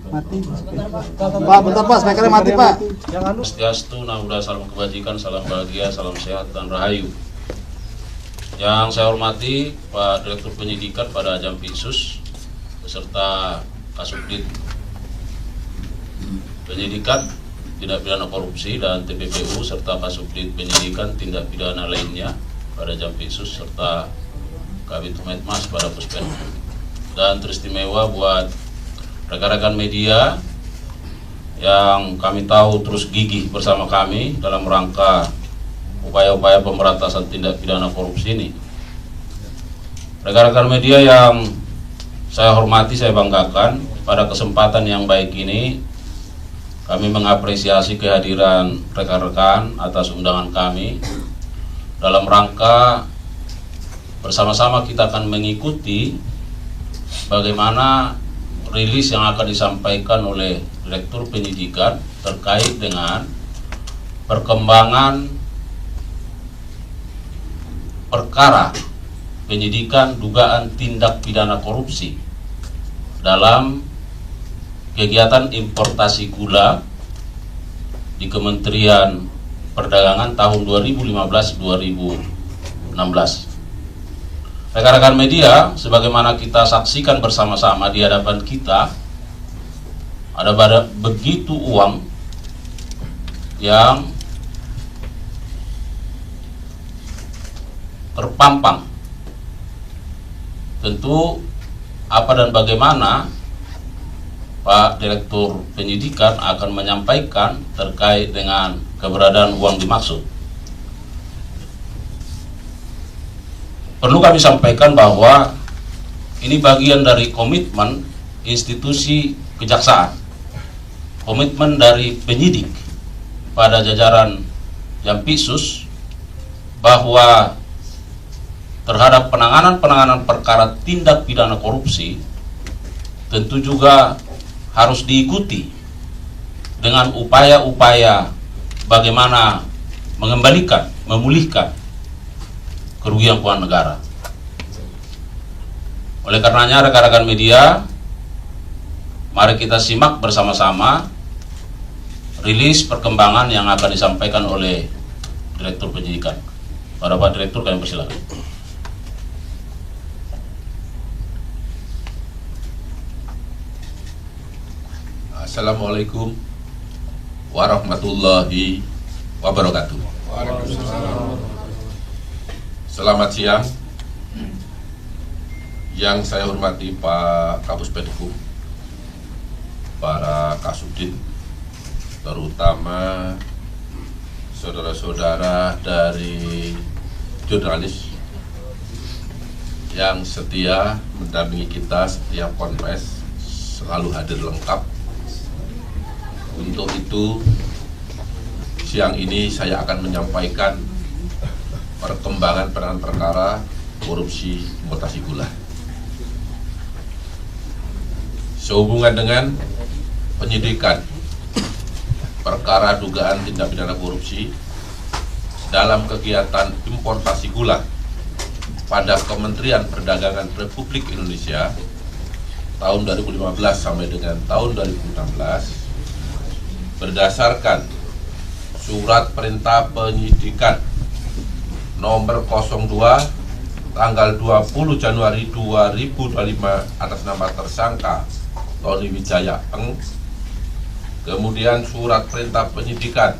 Mati. Pak, bentar Pak, speakernya mati Pak. Swastiastu, Namo Buddhaya, salam kebajikan, salam bahagia, salam sehat dan rahayu. Yang saya hormati Pak Direktur Penyidikan pada Jampitsus beserta Kasubdit Penyidikan Tindak Pidana Korupsi dan TPPU serta Kasubdit Penyidikan Tindak Pidana lainnya pada Jampitsus serta Kabid Humas pada Puspen. Dan teristimewa buat rekan-rekan media yang kami tahu terus gigih bersama kami dalam rangka upaya-upaya pemberantasan tindak pidana korupsi ini. Rekan-rekan media yang saya hormati, saya banggakan, pada kesempatan yang baik ini kami mengapresiasi kehadiran rekan-rekan atas undangan kami dalam rangka bersama-sama kita akan mengikuti bagaimana rilis yang akan disampaikan oleh Direktur Penyidikan terkait dengan perkembangan perkara penyidikan dugaan tindak pidana korupsi dalam kegiatan importasi gula di Kementerian Perdagangan tahun 2015-2016. Rekan-rekan media, sebagaimana kita saksikan bersama-sama di hadapan kita, ada begitu uang yang terpampang. Tentu apa dan bagaimana Pak Direktur Penyidikan akan menyampaikan terkait dengan keberadaan uang dimaksud. Perlu kami sampaikan bahwa ini bagian dari komitmen institusi kejaksaan, komitmen dari penyidik pada jajaran Jampitsus bahwa terhadap penanganan perkara tindak pidana korupsi tentu juga harus diikuti dengan upaya-upaya bagaimana mengembalikan, memulihkan kerugian keuangan negara. Oleh karenanya rekan-rekan media, mari kita simak bersama-sama rilis perkembangan yang akan disampaikan oleh Direktur Penyidikan. Pada Pak Direktur, kami persilakan. Assalamualaikum warahmatullahi wabarakatuh. Selamat siang. Yang saya hormati Pak Kapus Penkum, para Kasubdit, terutama saudara-saudara dari jurnalis yang setia mendampingi kita setiap konfes, selalu hadir lengkap. Untuk itu, siang ini saya akan menyampaikan perkembangan penanganan perkara korupsi importasi gula. Sehubungan dengan penyidikan perkara dugaan tindak pidana korupsi dalam kegiatan importasi gula pada Kementerian Perdagangan Republik Indonesia tahun 2015 sampai dengan tahun 2016, berdasarkan Surat Perintah Penyidikan nomor 02 tanggal 20 Januari 2025 atas nama tersangka Tony Wijaya Eng, kemudian Surat Perintah Penyidikan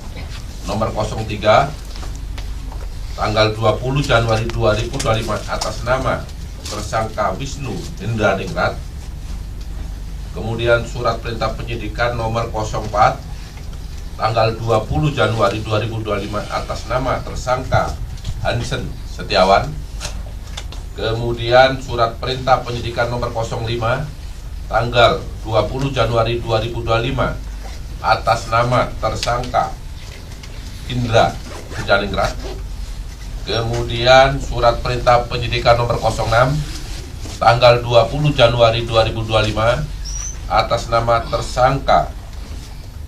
nomor 03 tanggal 20 Januari 2025 atas nama tersangka Wisnu Hendraningrat, kemudian Surat Perintah Penyidikan nomor 04 tanggal 20 Januari 2025 atas nama tersangka Hansen Setiawan, kemudian Surat Perintah Penyidikan nomor 05 tanggal 20 Januari 2025 atas nama tersangka Indra Hendraningrat, kemudian Surat Perintah Penyidikan nomor 06 tanggal 20 Januari 2025 atas nama tersangka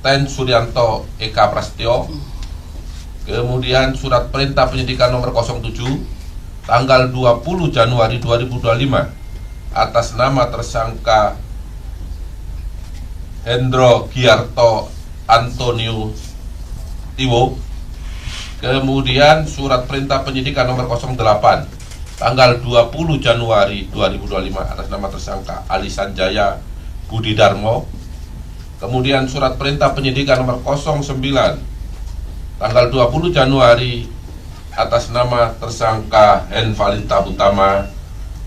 Ten Suryanto Eka Prasetyo, kemudian Surat Perintah Penyidikan nomor 07 tanggal 20 Januari 2025 atas nama tersangka Hendro Giarto Antonio Tiwo. Kemudian surat perintah penyidikan nomor 08 tanggal 20 Januari 2025 atas nama tersangka Ali Sanjaya Budi Darmo. Kemudian surat perintah penyidikan nomor 09 tanggal 20 Januari atas nama tersangka Henvalita Utama.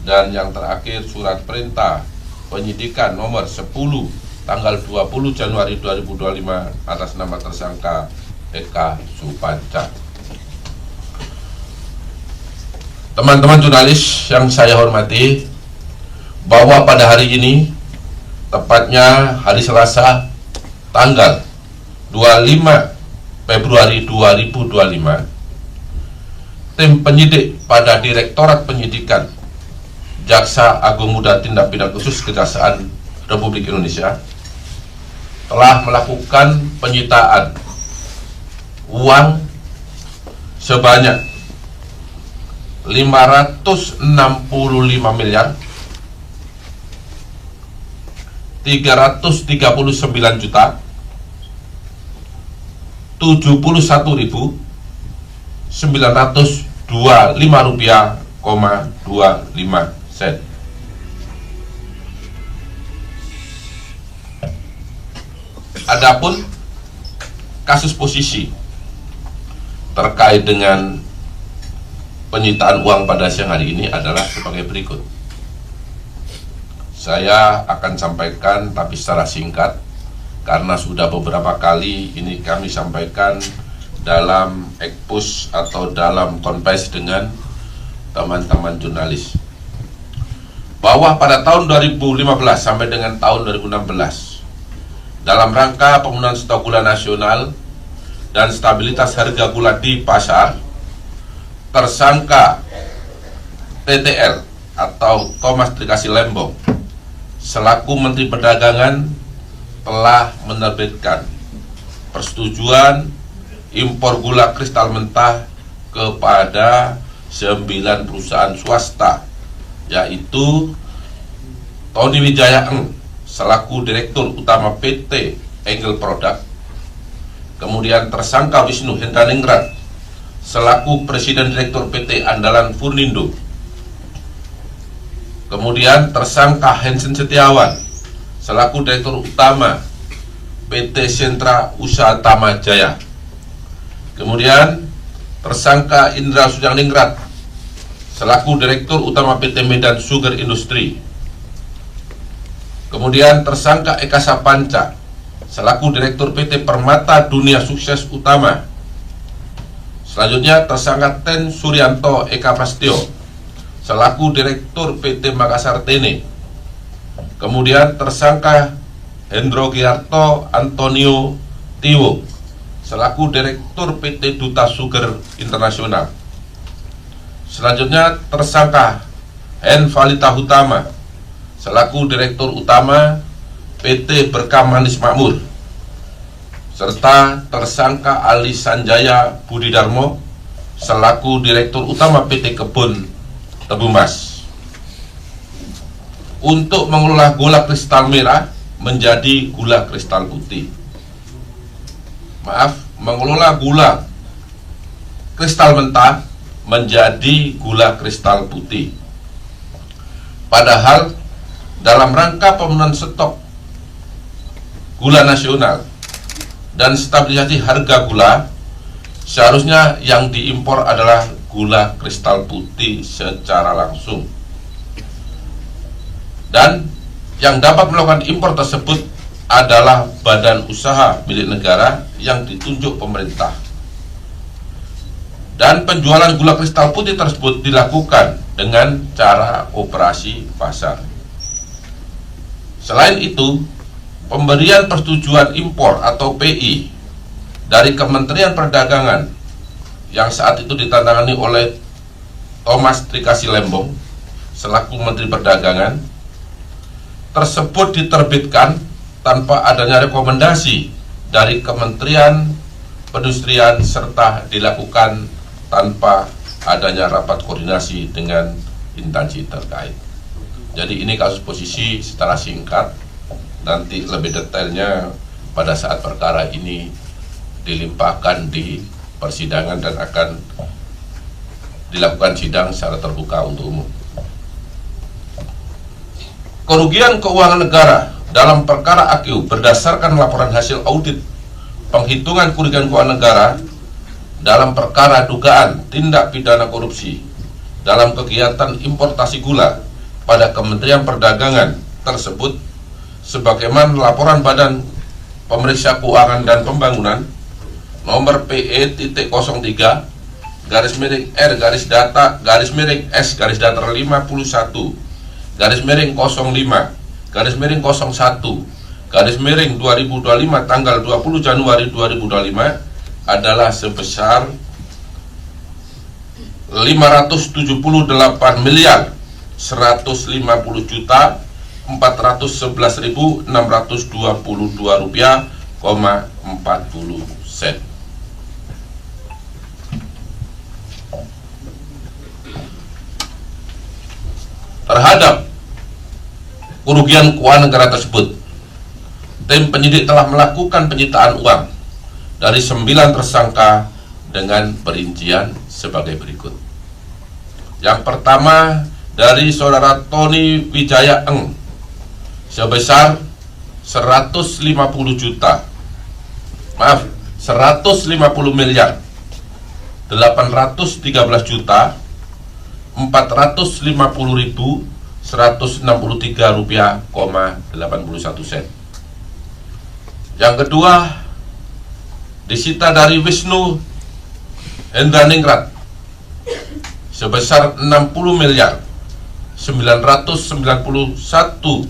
Dan yang terakhir surat perintah penyidikan nomor 10 tanggal 20 Januari 2025 atas nama tersangka Eka Supanca. Teman-teman jurnalis yang saya hormati, bahwa pada hari ini, tepatnya hari Selasa tanggal 25 Februari 2025, tim penyidik pada Direktorat Penyidikan Jaksa Agung Muda Tindak Pidana Khusus Kejaksaan Republik Indonesia telah melakukan penyitaan uang sebanyak 565 miliar 339 juta 71.925 rupiah, 25 sen. Adapun kasus posisi terkait dengan penyitaan uang pada siang hari ini adalah sebagai berikut. Saya akan sampaikan tapi secara singkat, karena sudah beberapa kali ini kami sampaikan dalam ekspos atau dalam konversi dengan teman-teman jurnalis, bahwa pada tahun 2015 sampai dengan tahun 2016 dalam rangka pemenuhan stok gula nasional dan stabilitas harga gula di pasar, tersangka TTL atau Thomas Trikasih Lembong selaku Menteri Perdagangan telah menerbitkan persetujuan impor gula kristal mentah kepada 9 perusahaan swasta, yaitu Tony Wijaya Eng selaku Direktur Utama PT Engel Product, kemudian tersangka Wisnu Hendraningrat selaku Presiden Direktur PT Andalan Furnindo, kemudian tersangka Hensen Setiawan selaku Direktur Utama PT Sentra Usaha Tama Jaya, kemudian tersangka Indra Sujaningrat selaku Direktur Utama PT Medan Sugar Industry, kemudian tersangka Eka Sapanca selaku Direktur PT Permata Dunia Sukses Utama. Selanjutnya tersangka Ten Suryanto Eka Pastio selaku Direktur PT Makassar Tene. Kemudian tersangka Hendro Giarto Antonio Tiwo selaku Direktur PT Duta Sugar Internasional. Selanjutnya tersangka Henvalita Utama selaku Direktur Utama PT Berkah Manis Makmur, serta tersangka Ali Sanjaya Budi Darmo selaku Direktur Utama PT Kebun Tebu Mas, untuk mengelola gula kristal merah menjadi gula kristal putih. Mengelola gula kristal mentah menjadi gula kristal putih. Padahal dalam rangka pemenuhan stok gula nasional dan stabilisasi harga gula, seharusnya yang diimpor adalah gula kristal putih secara langsung. Dan yang dapat melakukan impor tersebut adalah badan usaha milik negara yang ditunjuk pemerintah. Dan penjualan gula kristal putih tersebut dilakukan dengan cara operasi pasar. Selain itu, pemberian persetujuan impor atau PI dari Kementerian Perdagangan yang saat itu ditandatangani oleh Thomas Trikasih Lembong selaku Menteri Perdagangan tersebut diterbitkan tanpa adanya rekomendasi dari Kementerian Perindustrian serta dilakukan tanpa adanya rapat koordinasi dengan instansi terkait. Jadi ini kasus posisi secara singkat nanti lebih detailnya pada saat perkara ini dilimpahkan di persidangan dan akan dilakukan sidang secara terbuka untuk umum. Kerugian keuangan negara dalam perkara AKU berdasarkan laporan hasil audit penghitungan kerugian keuangan negara dalam perkara dugaan tindak pidana korupsi dalam kegiatan importasi gula pada Kementerian Perdagangan tersebut sebagaimana laporan Badan Pemeriksa Keuangan dan Pembangunan nomor PE.03 /R/data/S/datar 51 /05/01/2025 tanggal 20 Januari 2025 adalah sebesar 578.150.411.622 rupiah,40 sen. Terhadap kerugian keuangan negara tersebut, tim penyidik telah melakukan penyitaan uang dari 9 tersangka dengan perincian sebagai berikut. Yang pertama dari saudara Tony Wijaya Eng sebesar 150 miliar 813 juta 450.163 rupiah,81 sen. Yang kedua disita dari Wisnu Hendraningrat sebesar 60 miliar 991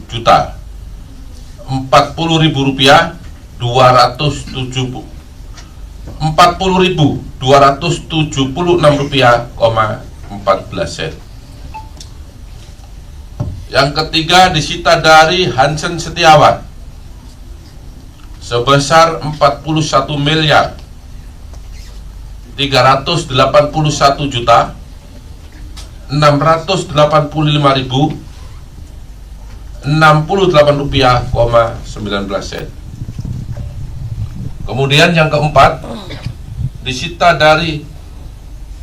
juta 40.000 rupiah 40.276 rupiah,14 sen. Yang ketiga disita dari Hansen Setiawan sebesar 41 miliar 381 juta 685.068 rupiah,19 sen. Kemudian yang keempat disita dari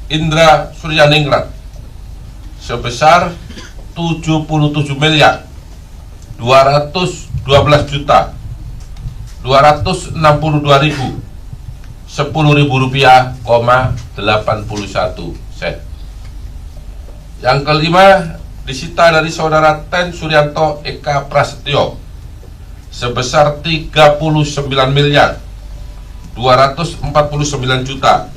Indra Suryaningrat sebesar 77 miliar 212 juta 262.010 rupiah,81 sen. Yang kelima disita dari saudara Ten Suryanto Eka Prasetyo sebesar 39 miliar 249 juta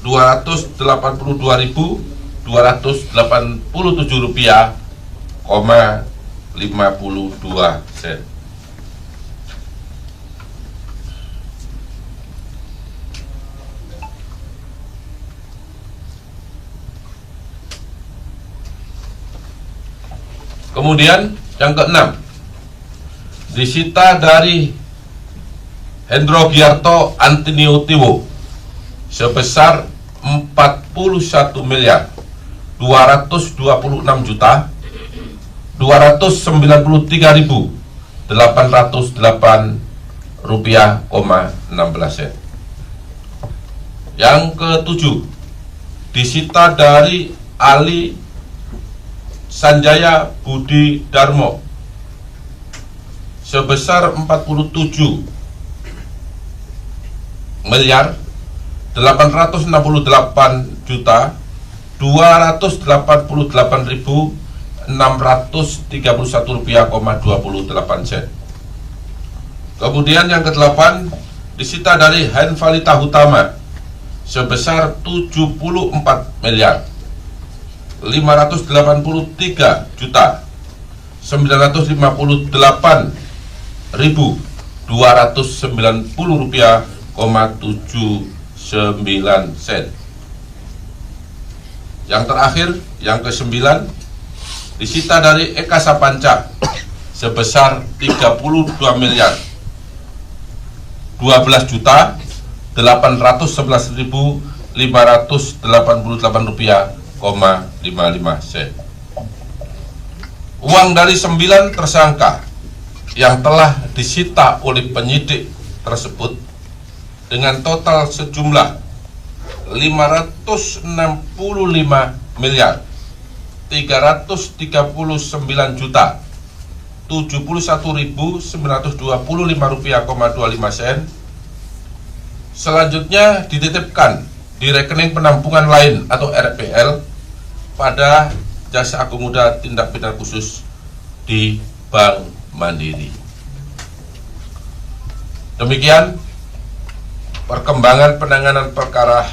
282.287 rupiah,52 sen. Kemudian yang keenam disita dari Hendro Giarto Antinio Tiwo sebesar 41 miliar 226 juta 293.808 rupiah,16 sen. Yang ketujuh disita dari Ali Sanjaya Budi Darmo sebesar 47 miliar 868 juta 288.631 rupiah,28 sen. Kemudian yang kedelapan disita dari Henvalita Hutama sebesar 74 miliar 583 juta 958.290 rupiah,79 sen. Yang terakhir, yang ke-9 disita dari Eka Sapanca sebesar 32 miliar 12 juta 811.588 rupiah,55 sen. Uang dari 9 tersangka yang telah disita oleh penyidik tersebut dengan total sejumlah 565 miliar 339 juta 71.925,25 sen. Selanjutnya dititipkan di rekening penampungan lain atau RPL pada Jaksa Agung Muda Tindak Pidana Khusus di Bank Mandiri. Demikian perkembangan penanganan perkara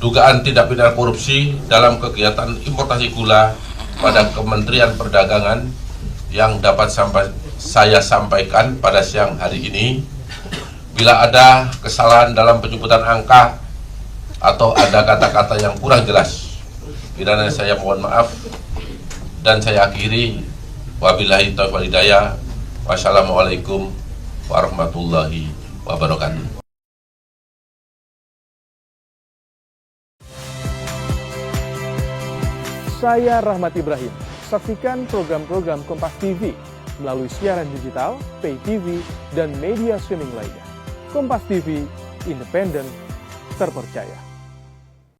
dugaan tindak pidana korupsi dalam kegiatan importasi gula pada Kementerian Perdagangan yang dapat saya sampaikan pada siang hari ini. Bila ada kesalahan dalam penyebutan angka atau ada kata-kata yang kurang jelas, kiranya saya mohon maaf dan saya akhiri. Wabillahi taufiq wal hidayah. Wassalamualaikum warahmatullahi wabarakatuh. Saya Rahmat Ibrahim. Saksikan program-program Kompas TV melalui siaran digital, pay TV, dan media streaming lainnya. Kompas TV, independen, terpercaya.